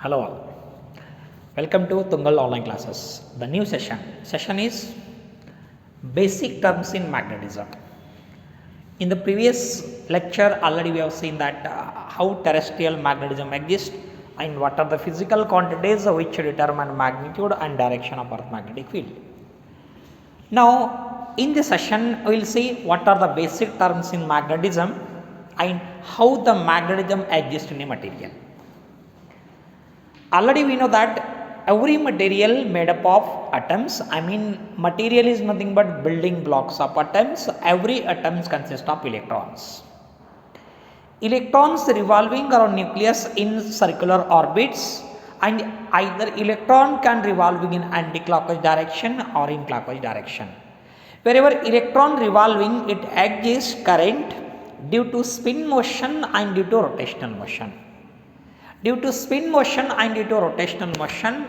Hello all. Welcome to Tungal online classes. The new session is basic terms in magnetism. In the previous lecture already we have seen that how terrestrial magnetism exists and what are the physical quantities which determine magnitude and direction of earth magnetic field. Now in this session we will see what are the basic terms in magnetism and how the magnetism exists in a material. Already we know that every material made up of atoms. Material is nothing but building blocks of atoms. Every atoms consist of electrons. Electrons revolving around nucleus in circular orbits, and either electron can revolving in anti-clockwise direction or in clockwise direction. Wherever electron revolving, it exists current due to spin motion and due to rotational motion. Due to spin motion and due to rotational motion,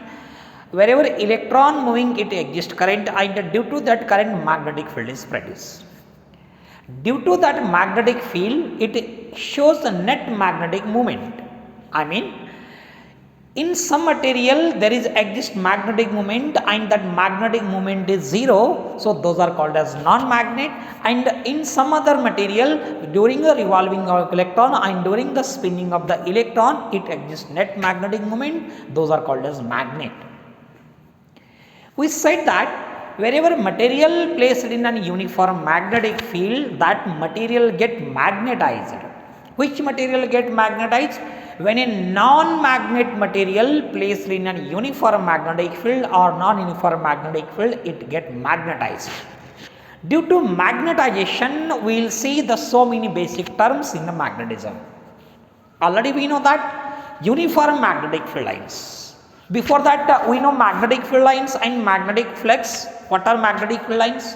wherever electron moving it exists current, and due to that current magnetic field is produced. Due to that magnetic field, it shows the net magnetic moment. In some material there is exist magnetic moment and that magnetic moment is zero, so those are called as non-magnet. And in some other material, during the revolving of electron and during the spinning of the electron, it exists net magnetic moment, those are called as magnet. We said that wherever material placed in an uniform magnetic field, that material get magnetized. Which material get magnetized? When a non-magnet material placed in a uniform magnetic field or non-uniform magnetic field, it get magnetized. Due to magnetization, we will see the so many basic terms in the magnetism. Already we know that uniform magnetic field lines. Before that, we know magnetic field lines and magnetic flux. What are magnetic field lines?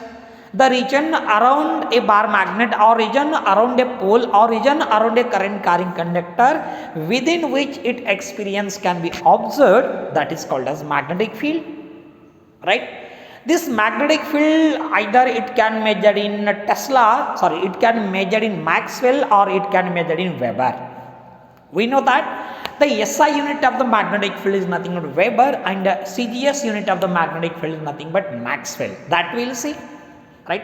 The region around a bar magnet or region around a pole or region around a current carrying conductor within which its experience can be observed, that is called as magnetic field, right? This magnetic field, either it can measure in it can measure in Maxwell or it can measure in Weber. We know that the SI unit of the magnetic field is nothing but Weber and the CGS unit of the magnetic field is nothing but Maxwell. That we will see. Right?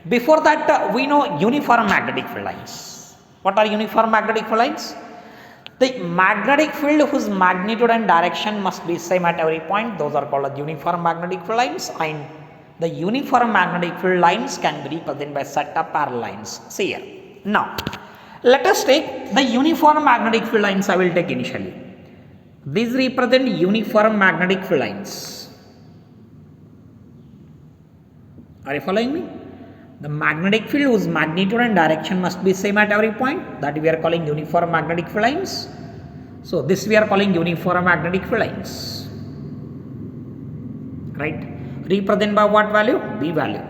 Before that, we know uniform magnetic field lines. What are uniform magnetic field lines? The magnetic field whose magnitude and direction must be same at every point, those are called as uniform magnetic field lines, and the uniform magnetic field lines can be represented by set of parallel lines. See here. Now, let us take the uniform magnetic field lines I will take initially. These represent uniform magnetic field lines. Are you following me? The magnetic field whose magnitude and direction must be same at every point, that we are calling uniform magnetic field lines. So this we are calling uniform magnetic field lines. Right? Represent by what value? B value.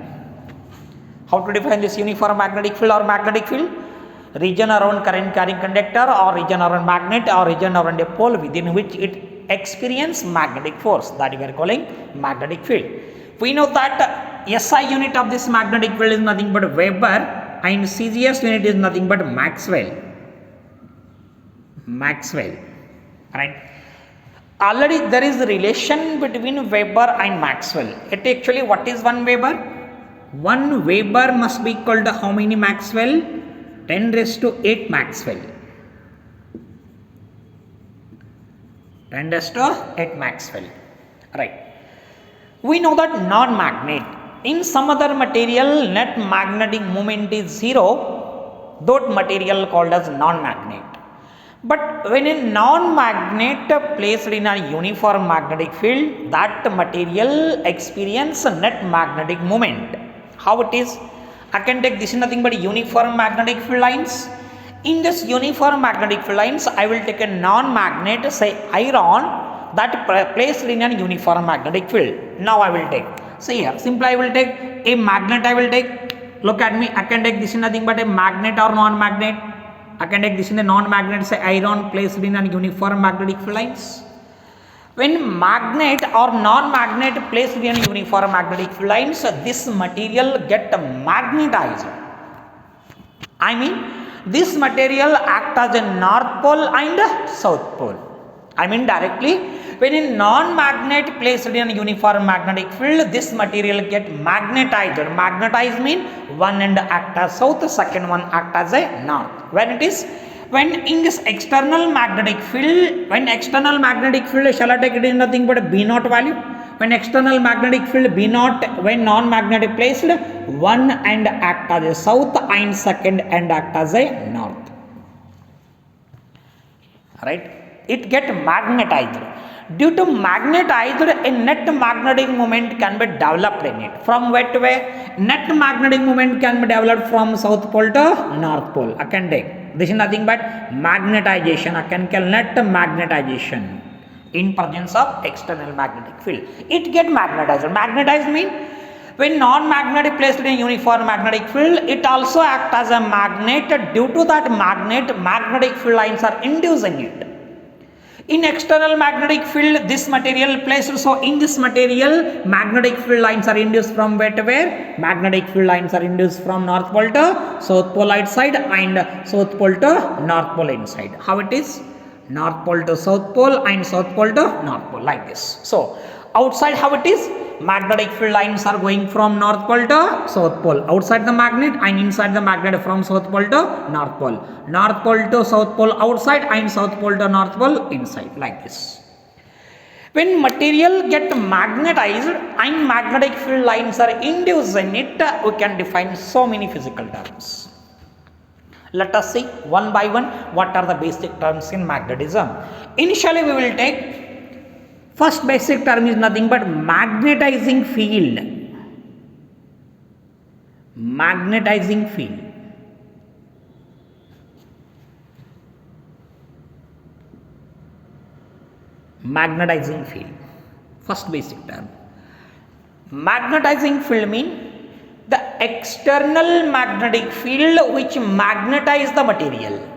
How to define this uniform magnetic field or magnetic field? Region around current carrying conductor or region around magnet or region around a pole within which it experience magnetic force, that we are calling magnetic field. We know that SI unit of this magnetic field is nothing but Weber and CGS unit is nothing but Maxwell. Right? Already there is a relation between Weber and Maxwell. It actually, what is 1 Weber? 1 Weber must be equal to how many Maxwell? 10 raised to 8 Maxwell. 10 raised to 8 Maxwell. Right. We know that non-magnet. In some other material, net magnetic moment is zero. That material called as non-magnet. But when a non-magnet placed in a uniform magnetic field, that material experience net magnetic moment. How it is? I can take this is nothing but uniform magnetic field lines. In this uniform magnetic field lines, I will take a non-magnet, say iron, that placed in a uniform magnetic field. Now I will take, see here, simply I will take a magnet, I will take, look at me, I can take this is nothing but a magnet or non-magnet. I can take this in a non-magnet, say iron placed in a uniform magnetic field lines. When magnet or non-magnet placed in a uniform magnetic field lines, this material get magnetized. This material act as a north pole and south pole. I mean directly, when a non-magnet placed in a uniform magnetic field, this material get magnetized. Magnetized mean one end act as south, second one act as a north. When in this external magnetic field, when external magnetic field, shall I take it in nothing but a B naught value? When external magnetic field B naught, when non-magnetic placed, one end act as a south and second end act as a north. Right? It get magnetized. Due to magnetized, a net magnetic moment can be developed in it. From where to where? Net magnetic moment can be developed from south pole to north pole. I can take. This is nothing but magnetization. I can call net magnetization in presence of external magnetic field. It get magnetized. Magnetized mean when non-magnetic placed in a uniform magnetic field, it also acts as a magnet. Due to that magnetic field lines are induced in it. In external magnetic field, this material placed, so in this material, magnetic field lines are induced from where to where? Magnetic field lines are induced from north pole to south pole outside and south pole to north pole inside. How it is? North pole to south pole and south pole to north pole, like this. So outside how it is? Magnetic field lines are going from north pole to south pole outside the magnet, and inside the magnet from south pole to north pole. North pole to south pole outside and south pole to north pole inside, like this. When material get magnetized and magnetic field lines are induced in it, we can define so many physical terms. Let us see one by one what are the basic terms in magnetism. Initially we will take first basic term is nothing but magnetizing field. Magnetizing field. Magnetizing field. First basic term. Magnetizing field mean the external magnetic field which magnetize the material.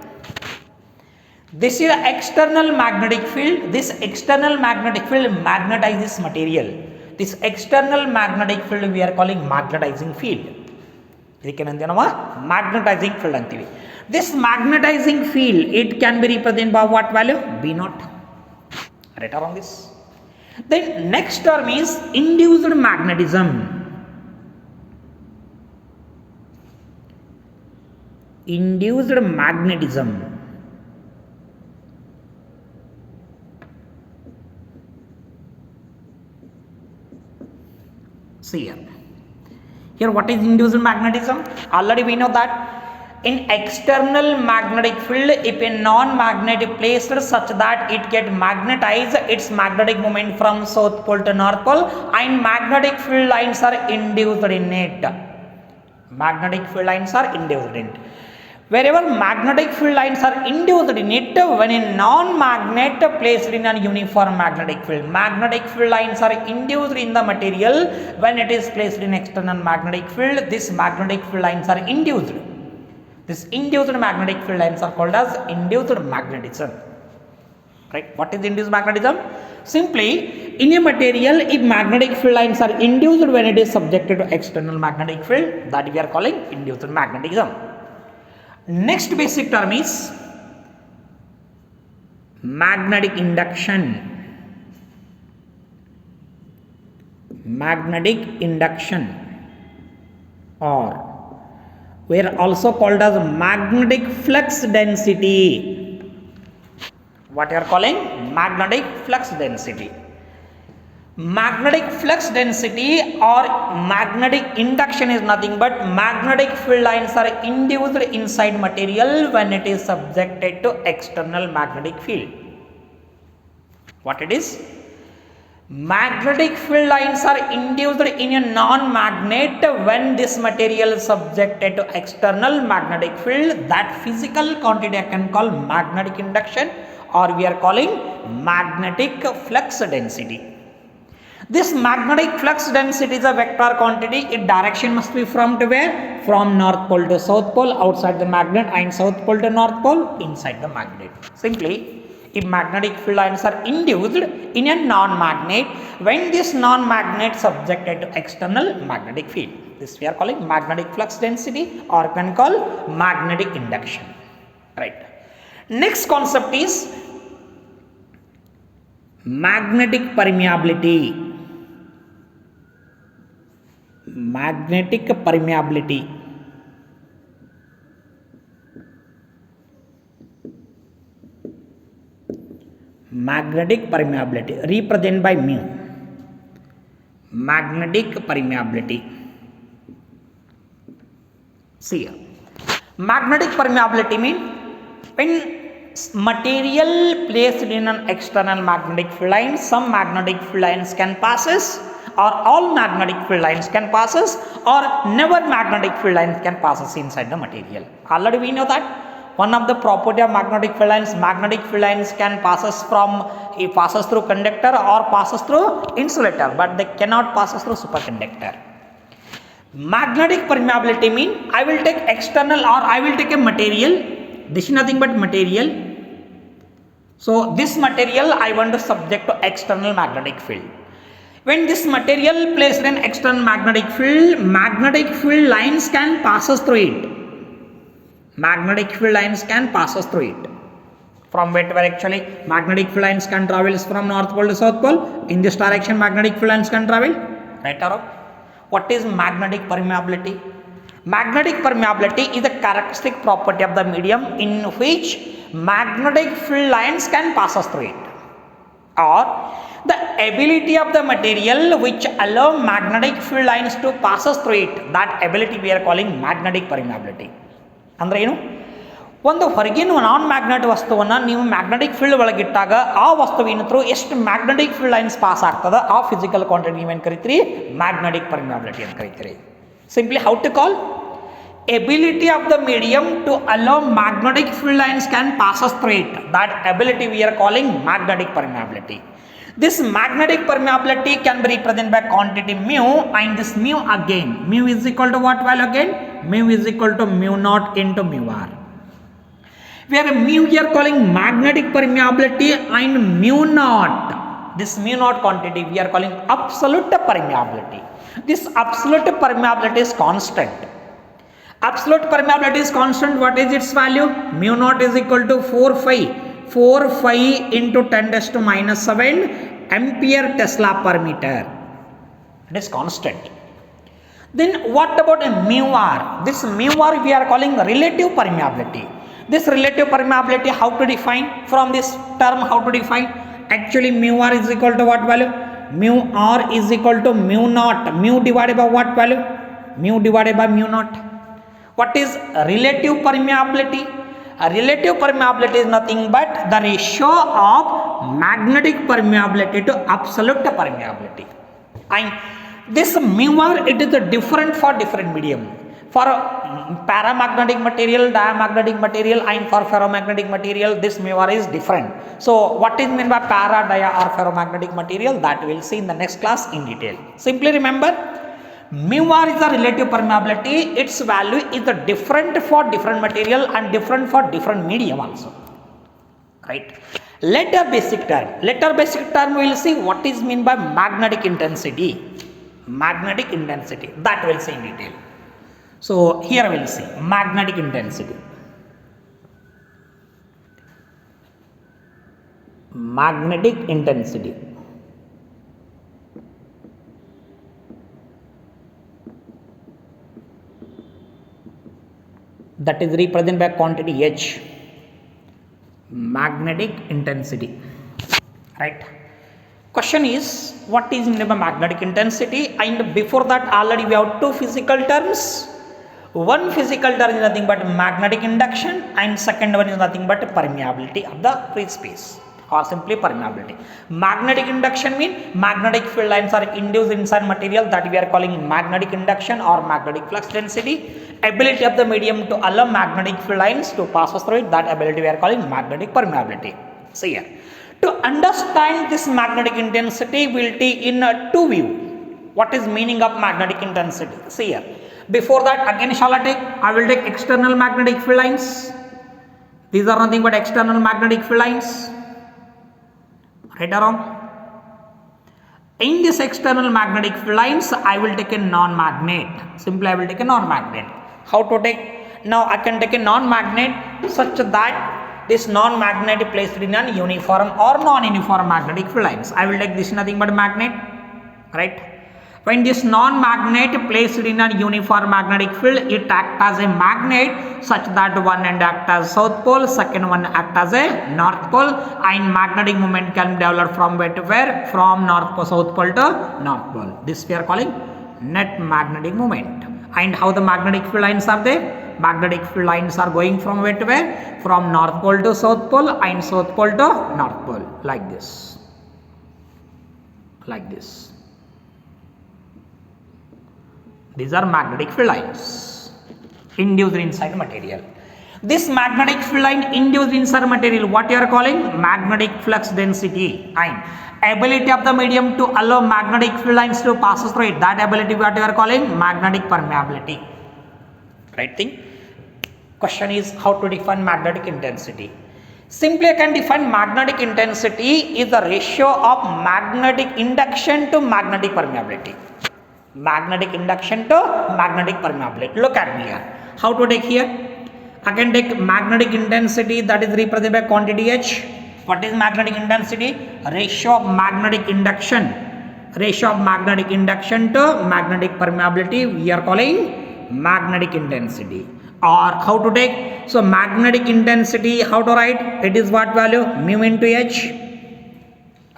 This is the external magnetic field. This external magnetic field magnetizes material. This external magnetic field we are calling magnetizing field. Magnetizing field antivi. This magnetizing field, it can be represented by what value? B naught. Right around this. Then next term is induced magnetism. Induced magnetism. See here what is induced magnetism? Already we know that in external magnetic field, if a non-magnet is placed such that it get magnetized, its magnetic moment from south pole to north pole, and magnetic field lines are induced in it. Magnetic field lines are induced in it. Wherever magnetic field lines are induced in it, when a non-magnet placed in a uniform magnetic field lines are induced in the material when it is placed in external magnetic field. This magnetic field lines are induced. This induced magnetic field lines are called as induced magnetism. Right? What is induced magnetism? Simply, in a material, if magnetic field lines are induced when it is subjected to external magnetic field, that we are calling induced magnetism. Next basic term is magnetic induction. Magnetic induction, or we are also called as magnetic flux density. What you are calling? Magnetic flux density. Magnetic flux density or magnetic induction is nothing but magnetic field lines are induced inside material when it is subjected to external magnetic field. What it is? Magnetic field lines are induced in a non-magnet when this material is subjected to external magnetic field. That physical quantity I can call magnetic induction, or we are calling magnetic flux density. This magnetic flux density is a vector quantity. Its direction must be from to where? From north pole to south pole outside the magnet, and south pole to north pole inside the magnet. Simply, if magnetic field lines are induced in a non-magnet when this non-magnet subjected to external magnetic field, this we are calling magnetic flux density, or can call magnetic induction. Right. Next concept is magnetic permeability. Magnetic permeability. Magnetic permeability represented by mu. Magnetic permeability. See here. Magnetic permeability means when material placed in an external magnetic field line, some magnetic field lines can passes, or all magnetic field lines can passes, or never magnetic field lines can passes inside the material. Already we know that one of the property of magnetic field lines can passes through conductor or passes through insulator, but they cannot passes through superconductor. Magnetic permeability mean I will take external, or I will take a material. This is nothing but material. So this material I want to subject to external magnetic field. When this material placed in external magnetic field lines can passes through it. Magnetic field lines can passes through it. From where to where actually magnetic field lines can travel from north pole to south pole. In this direction magnetic field lines can travel. Right or wrong? What is magnetic permeability? Magnetic permeability is a characteristic property of the medium in which magnetic field lines can pass us through it, or the ability of the material which allow magnetic field lines to pass us through it. That ability we are calling magnetic permeability. ಅಂದ್ರೆ ಏನು? ಒಂದು ಹೊರಗಿನ ನಾನ್ magnet ವಸ್ತುವನ್ನು ನೀವು magnetic field ಒಳಗಿಟ್ಟಾಗ ಆ ವಸ್ತುವಿನ through ಎಷ್ಟು magnetic field lines pass ಆಗ್ತದೆ ಆ ಫಿಸಿಕಲ್ ಕ್ವಾಂಟಿಟಿ ನೀವೇನು ಕರಿತೀರಿ? ಮ್ಯಾಗ್ನೆಟಿಕ್ ಪರ್ಮಿಯಾಬಿಲಿಟಿ ಅಂತ ಕರಿತೀರಿ. Simply how to call? Ability of the medium to allow magnetic field lines can pass us through it. That ability we are calling magnetic permeability. This magnetic permeability can be represented by quantity mu, and this mu again. Mu is equal to what value again? Mu is equal to mu naught into mu r. Where mu we are calling magnetic permeability and mu naught. This mu naught quantity we are calling absolute permeability. This absolute permeability is constant. Absolute permeability is constant. What is its value? Mu naught is equal to 4 phi into 10 raised to minus 7 ampere Tesla per meter. It is constant. Then what about mu r? This mu r we are calling relative permeability. This relative permeability how to define? From this term how to define? Actually mu r is equal to what value? Mu r is equal to mu naught. Mu divided by what value? Mu divided by mu naught. What is relative permeability? A relative permeability is nothing but the ratio of magnetic permeability to absolute permeability. And this mu r, it is different for different medium. For paramagnetic material, diamagnetic material, and for ferromagnetic material, this mu r is different. So what is meant by para, dia or ferromagnetic material, that we will see in the next class in detail. Simply remember, mu r is the relative permeability. Its value is the different for different material and different for different medium also. Right? Later basic term we will see what is meant by magnetic intensity. Magnetic intensity, that we will see in detail. So here we will see magnetic intensity. Magnetic intensity. That is represented by quantity H. Magnetic intensity. Right? Question is, what is meant by magnetic intensity? And before that already we have two physical terms. One physical term is nothing but magnetic induction, and second one is nothing but permeability of the free space, or simply permeability. Magnetic induction means magnetic field lines are induced inside material, that we are calling magnetic induction or magnetic flux density. Ability of the medium to allow magnetic field lines to pass through it, that ability we are calling magnetic permeability. See here. To understand this magnetic intensity, we will take in two view. What is meaning of magnetic intensity? See here. Before that, again I will take external magnetic field lines. These are nothing but external magnetic field lines. Right or wrong? In this external magnetic field lines, I will take a non-magnet. Simply I will take a non-magnet. How to take? Now I can take a non-magnet such that this non-magnet placed in an uniform or non-uniform magnetic field lines. I will take this nothing but magnet, right? When this non-magnet placed in a uniform magnetic field, it acts as a magnet such that one end acts as south pole, second one acts as a north pole, and magnetic moment can develop from where to where? From north pole, south pole to north pole. This we are calling net magnetic moment. And how the magnetic field lines are there? Magnetic field lines are going from where to where? From north pole to south pole and south pole to north pole, like this. Like this. These are magnetic field lines induced inside material. This magnetic field line induced inside material, what you are calling? Magnetic flux density, and ability of the medium to allow magnetic field lines to pass through it. That ability what you are calling? Magnetic permeability. Right thing? Question is how to define magnetic intensity. Simply I can define magnetic intensity is the ratio of magnetic induction to magnetic permeability. Magnetic induction to magnetic permeability. Look at me here. How to take here? I can take magnetic intensity, that is represented by quantity H. What is magnetic intensity? Ratio of magnetic induction. Ratio of magnetic induction to magnetic permeability we are calling magnetic intensity. Or how to take? So magnetic intensity, how to write? It is what value? Mu into H.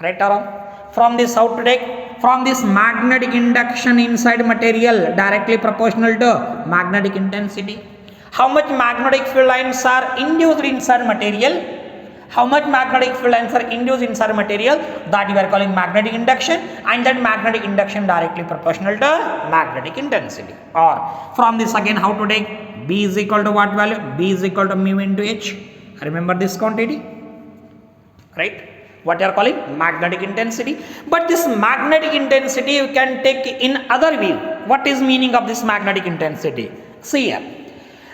Right or wrong? From this how to take? From this magnetic induction inside material directly proportional to magnetic intensity. How much magnetic field lines are induced inside material? How much magnetic field lines are induced inside material? That we are calling magnetic induction, and that magnetic induction directly proportional to magnetic intensity. Or from this again how to take? B is equal to what value? B is equal to mu into H. Remember this quantity, right? What you are calling magnetic intensity. But this magnetic intensity you can take in other view. What is meaning of this magnetic intensity? See here.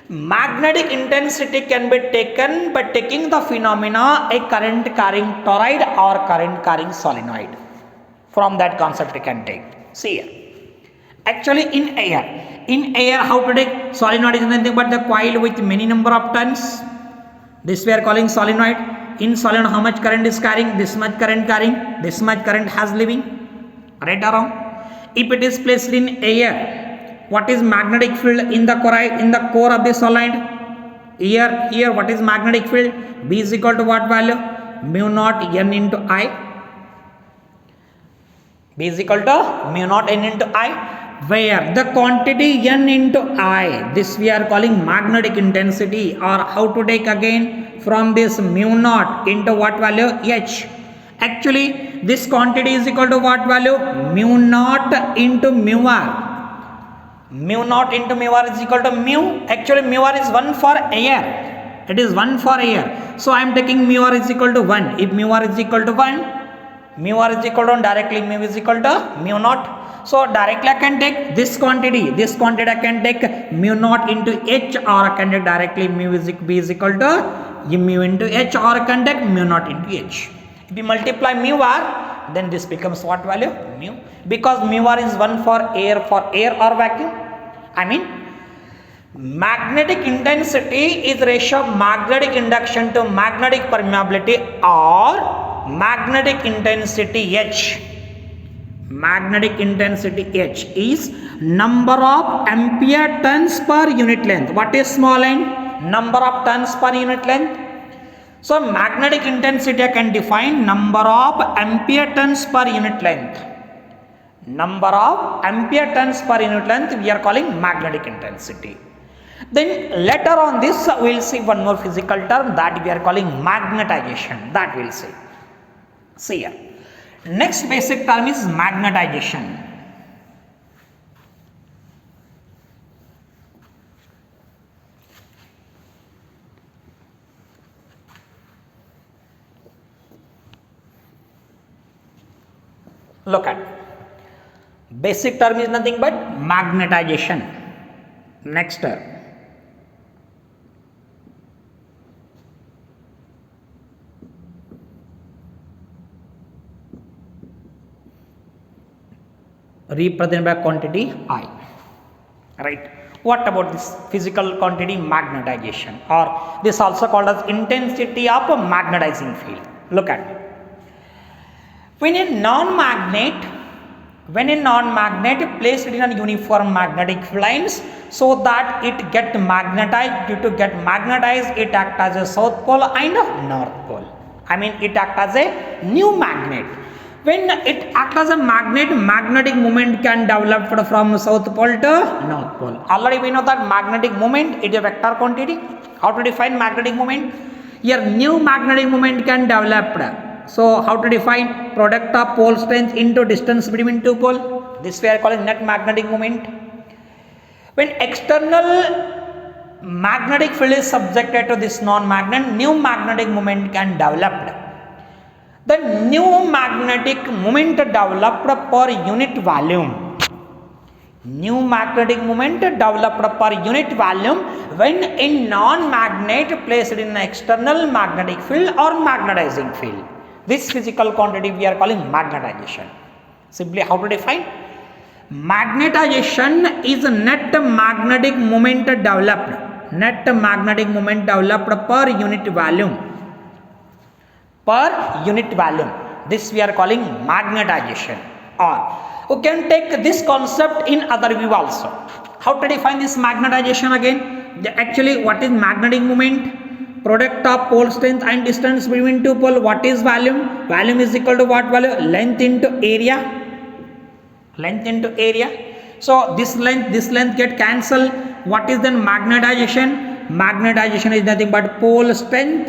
Magnetic intensity can be taken by taking the phenomena a current carrying toroid or current carrying solenoid. From that concept you can take. See here. Actually in air how to take? Solenoid is nothing but the coil with many number of turns. This we are calling solenoid. In solenoid how much current is carrying? This much current carrying, this much current has leaving. Right or wrong? If it is placed in air, what is magnetic field in the core of the solenoid? Here what is magnetic field? B is equal to what value? Mu naught N into I. B is equal to mu naught N into I. Where the quantity N into I, this we are calling magnetic intensity. Or how to take again? From this mu naught into what value? H. Actually this quantity is equal to what value? Mu naught into mu r. Mu naught into mu r is equal to mu. Actually mu r is 1 for air. It is 1 for air. So I am taking mu r is equal to 1. If mu r is equal to 1, mu r is equal to 1, directly mu is equal to mu naught. So directly I can take this quantity I can take mu naught into H, or I can take directly B is equal to mu into H, or I can take mu naught into H. If you multiply mu r, then this becomes what value? Mu. Because mu r is 1 for air or vacuum. I mean magnetic intensity is ratio of magnetic induction to magnetic permeability, or magnetic intensity H. Magnetic intensity H is number of ampere turns per unit length. What is small n? Number of turns per unit length. So magnetic intensity I can define number of ampere turns per unit length. Number of ampere turns per unit length we are calling magnetic intensity. Then later on this we will see one more physical term that we are calling magnetization. That we will see. See here. Next basic term is magnetization. Look at basic term is nothing but magnetization. Next term. Represented by quantity I. Right. What about this physical quantity magnetization, or this also called as intensity of a magnetizing field? Look at it. When a non-magnet placed in a uniform magnetic field lines so that it get magnetized, due to get magnetized it act as a south pole and a north pole. I mean it act as a new magnet. When it acts as a magnet, magnetic moment can develop from south pole to north pole. Already we know that magnetic moment is a vector quantity. How to define magnetic moment? Here new magnetic moment can develop. So how to define? Product of pole strength into distance between two poles. This we are calling net magnetic moment. When external magnetic field is subjected to this non-magnet, new magnetic moment can develop. The new magnetic moment developed per unit volume. New magnetic moment developed per unit volume when a non-magnet placed in an external magnetic field or magnetizing field. This physical quantity we are calling magnetization. Simply how to define? Magnetization is net magnetic moment developed. Net magnetic moment developed per unit volume. Per unit volume. This we are calling magnetization. Or we can take this concept in other view also. How to define this magnetization again? Actually, what is magnetic moment? Product of pole strength and distance between two poles. What is volume? Volume is equal to what value? Length into area. Length into area. So this length get cancelled. What is then magnetization? Magnetization is nothing but pole strength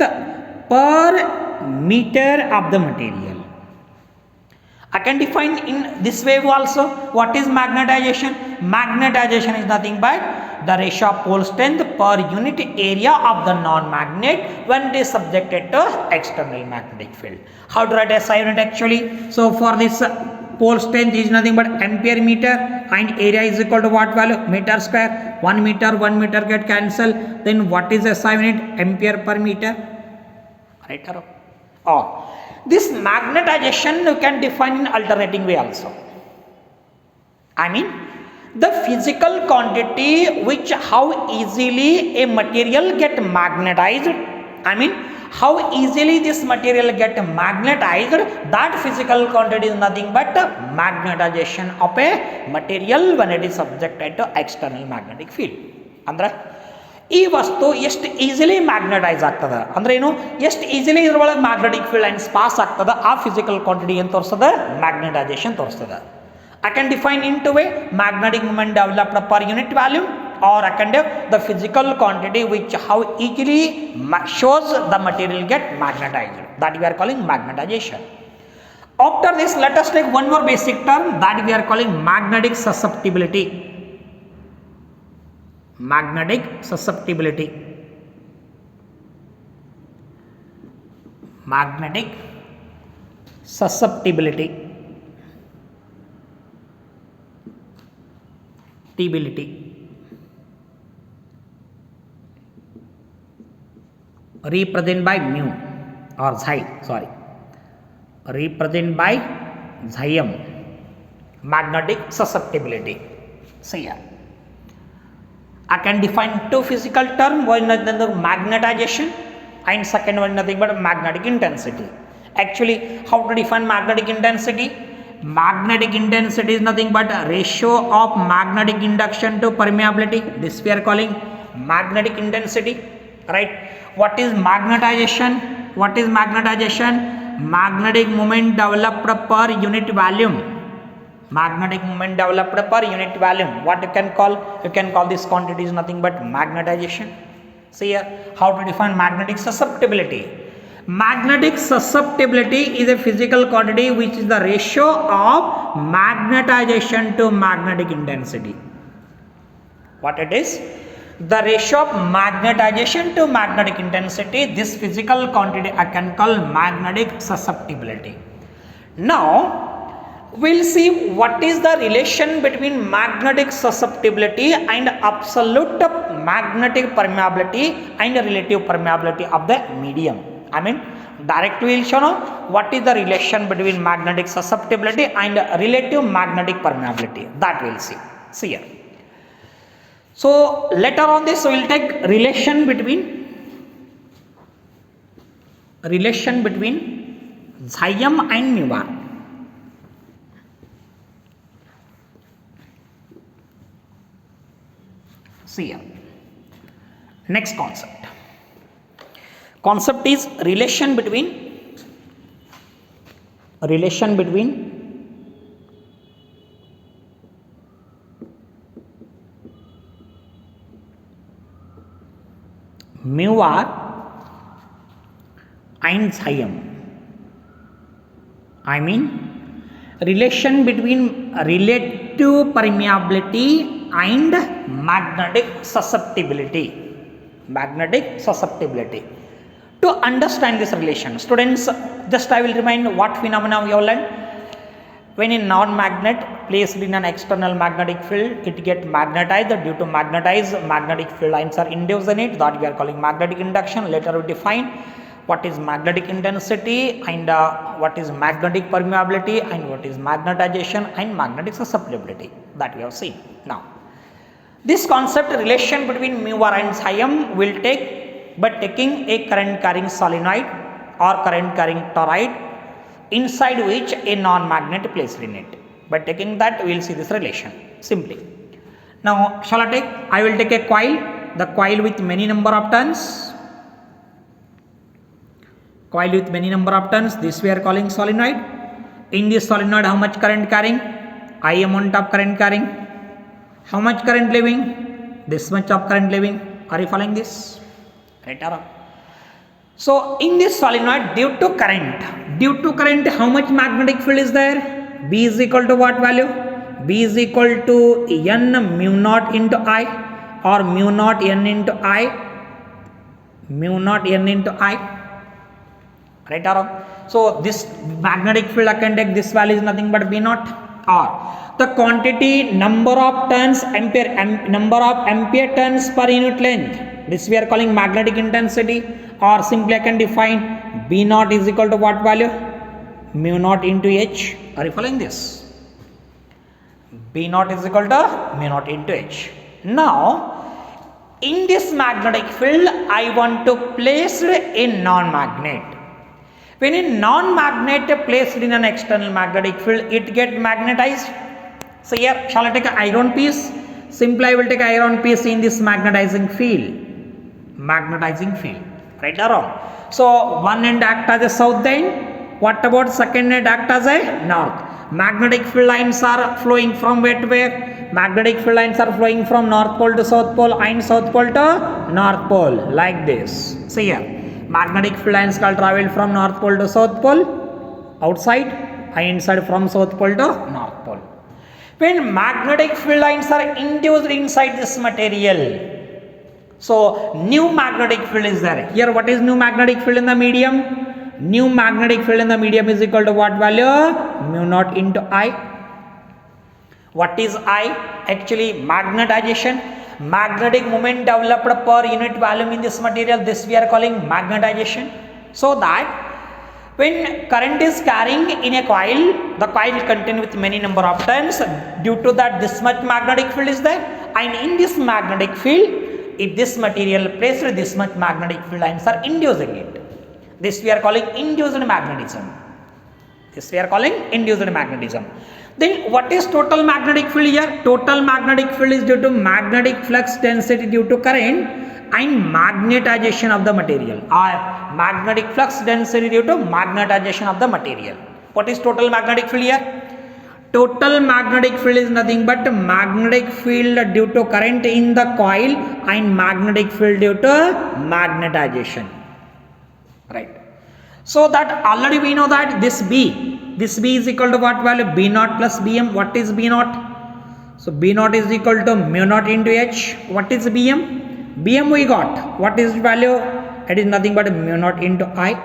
per meter of the material. I can define in this way also. What is magnetization? Magnetization is nothing but the ratio of pole strength per unit area of the non-magnet when it is subjected to external magnetic field. How to write SI unit actually? So for this pole strength is nothing but ampere meter and area is equal to what value? Meter square. 1 meter get cancelled. Then what is SI unit? Ampere per meter. Right arrow. Or this magnetization you can define in alternating way also. I mean the physical quantity which how easily a material get magnetized. I mean how easily this material get magnetized, that physical quantity is nothing but magnetization of a material when it is subjected to external magnetic field. Andre ಈ ವಸ್ತು ಎಷ್ಟು easily magnetise ಆಗ್ತದೆ ಅಂದ್ರೆ ಏನು, ಎಷ್ಟು easily ಇದ್ರೊಳಗೆ magnetic field lines pass ಆಗ್ತದೆ, ಆ ಫಿಸಿಕಲ್ ಕ್ವಾಂಟಿಟಿ ಏನು ತೋರಿಸ್ತದೆ? ಮ್ಯಾಗ್ನೆಟೈಸೇಷನ್ ತೋರಿಸ್ತದೆ. I can define into a magnetic moment developed per unit volume, or I can do the physical quantity which how easily shows the material get magnetized. That we are calling magnetization. After this, let us take one more basic term that we are calling magnetic susceptibility. Magnetic susceptibility. Magnetic susceptibility. Represent by mu or xi, sorry, represent by xium. Magnetic susceptibility. See here, I can define two physical terms, one is the magnetization and second one nothing but magnetic intensity. Actually, how to define magnetic intensity? Magnetic intensity is nothing but ratio of magnetic induction to permeability. This we are calling magnetic intensity, right? What is magnetization? What is magnetization? Magnetic moment developed per unit volume. Magnetic moment developed per unit volume. What you can call? You can call this quantity is nothing but magnetization. See here, how to define magnetic susceptibility. Magnetic susceptibility is a physical quantity which is the ratio of magnetization to magnetic intensity. What it is? The ratio of magnetization to magnetic intensity. This physical quantity I can call magnetic susceptibility. Now we'll see what is the relation between magnetic susceptibility and absolute magnetic permeability and relative permeability of the medium. I mean, direct we will show now what is the relation between magnetic susceptibility and relative magnetic permeability. That we will see. See here. So later on this we will take relation between xym and mu bar. See here. Next concept. Concept is relation between mu r and xym. I mean relation between relative permeability and magnetic susceptibility. To understand this relation, students, just I will remind what phenomena we have learned. When a non-magnet placed in an external magnetic field, it gets magnetized. Due to magnetized, magnetic field lines are induced in it, that we are calling magnetic induction. Later we define what is magnetic intensity and what is magnetic permeability and what is magnetization and magnetic susceptibility, that we have seen. Now this concept relation between mu r and xym will take by taking a current carrying solenoid or current carrying toroid inside which a non-magnet placed in it. By taking that we will see this relation simply. Now shall I will take a coil, the coil with many number of turns. This we are calling solenoid. In this solenoid how much current carrying? I amount of current carrying. How much current leaving? This much of current leaving. Are you following this? Right or wrong? So in this solenoid, due to current, how much magnetic field is there? B is equal to what value? B is equal to N mu naught into I, or mu naught N into I. Right or wrong? So this magnetic field I can take this value is nothing but B naught, or the quantity number of ampere turns per unit length. This we are calling magnetic intensity, or simply I can define B naught is equal to what value? Mu naught into H. Are you following this? B naught is equal to mu naught into H. Now in this magnetic field I want to place a non-magnet. When a non-magnet placed in an external magnetic field, it get magnetized. So here shall I take an iron piece? Simply I will take iron piece in this magnetizing field. Right or wrong? So one end act as a south end. What about second end act as a north? Magnetic field lines are flowing from where to where? Magnetic field lines are flowing from north pole to south pole and south pole to north pole, like this. See here, magnetic field lines can travel from north pole to south pole outside and inside from south pole to north pole. When magnetic field lines are induced inside this material, so new magnetic field is there. Here what is new magnetic field in the medium? New magnetic field in the medium is equal to what value? Mu naught into I. What is I? Actually magnetization. Magnetic moment developed per unit volume in this material. This we are calling magnetization. So that when current is carrying in a coil, the coil contained with many number of turns. Due to that, this much magnetic field is there, and in this magnetic field, if this material placed, this much magnetic field lines are inducing it. This we are calling induced magnetism. Then what is total magnetic field here? Total magnetic field is due to magnetic flux density due to current and magnetization of the material, or magnetic flux density due to magnetization of the material. What is total magnetic field here? Total magnetic field is nothing but magnetic field due to current in the coil and magnetic field due to magnetization. Right. So that already we know that this B is equal to what value? B naught plus Bm. What is B naught? So B naught is equal to mu naught into H. What is Bm? Bm we got. What is value? It is nothing but mu naught into I.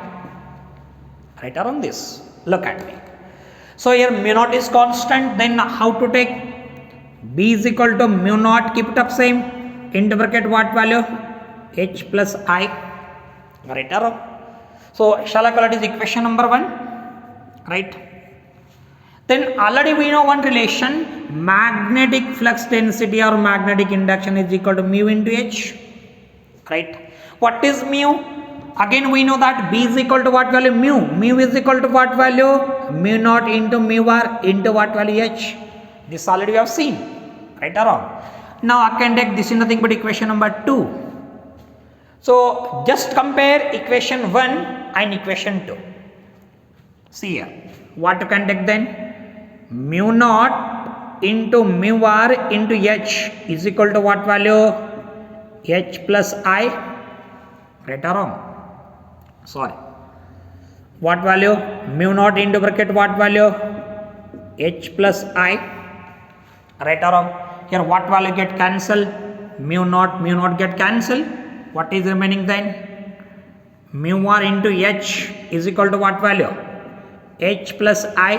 Right around this. Look at me. So here mu naught is constant. Then how to take? B is equal to mu naught. Keep it up same. Into bracket what value? H plus I. Right around. So shall I call it is equation number 1? Right. Then already we know one relation, magnetic flux density or magnetic induction is equal to mu into H, right? What is mu? Again we know that B is equal to what value? Mu. Mu is equal to what value? Mu naught into mu r into what value? H. This already we have seen, right or wrong? Now I can take this is nothing but equation number 2. So just compare equation 1 and equation 2. See here, what you can take then? Mu naught into mu r into H is equal to what value? H plus I, right or wrong? Sorry. What value? Mu naught into bracket what value? H plus I, right or wrong? Here what value get cancelled? Mu naught get cancelled. What is remaining then? Mu r into H is equal to what value? H plus I,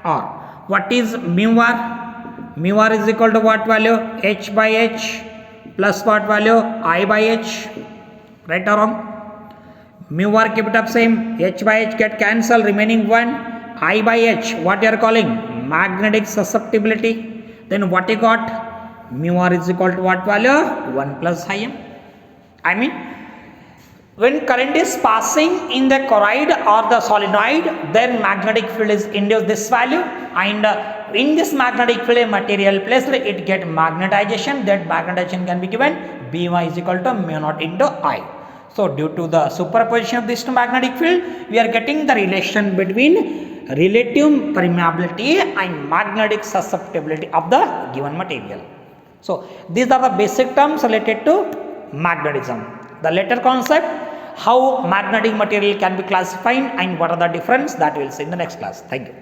or what is mu r? Mu r is equal to what value? H by H plus what value? I by H, right or wrong? Mu r keep it up same, H by H get cancelled, remaining 1, I by H, what you are calling? Magnetic susceptibility. Then what you got? Mu r is equal to what value? 1 plus Im. I mean, when current is passing in the toroid or the solenoid, then magnetic field is induced this value, and in this magnetic field a material placed, it get magnetization. That magnetization can be given By is equal to mu naught into I. So due to the superposition of this magnetic field, we are getting the relation between relative permeability and magnetic susceptibility of the given material. So these are the basic terms related to magnetism. The later concept, how magnetic material can be classified and what are the difference, that we will see in the next class. Thank you.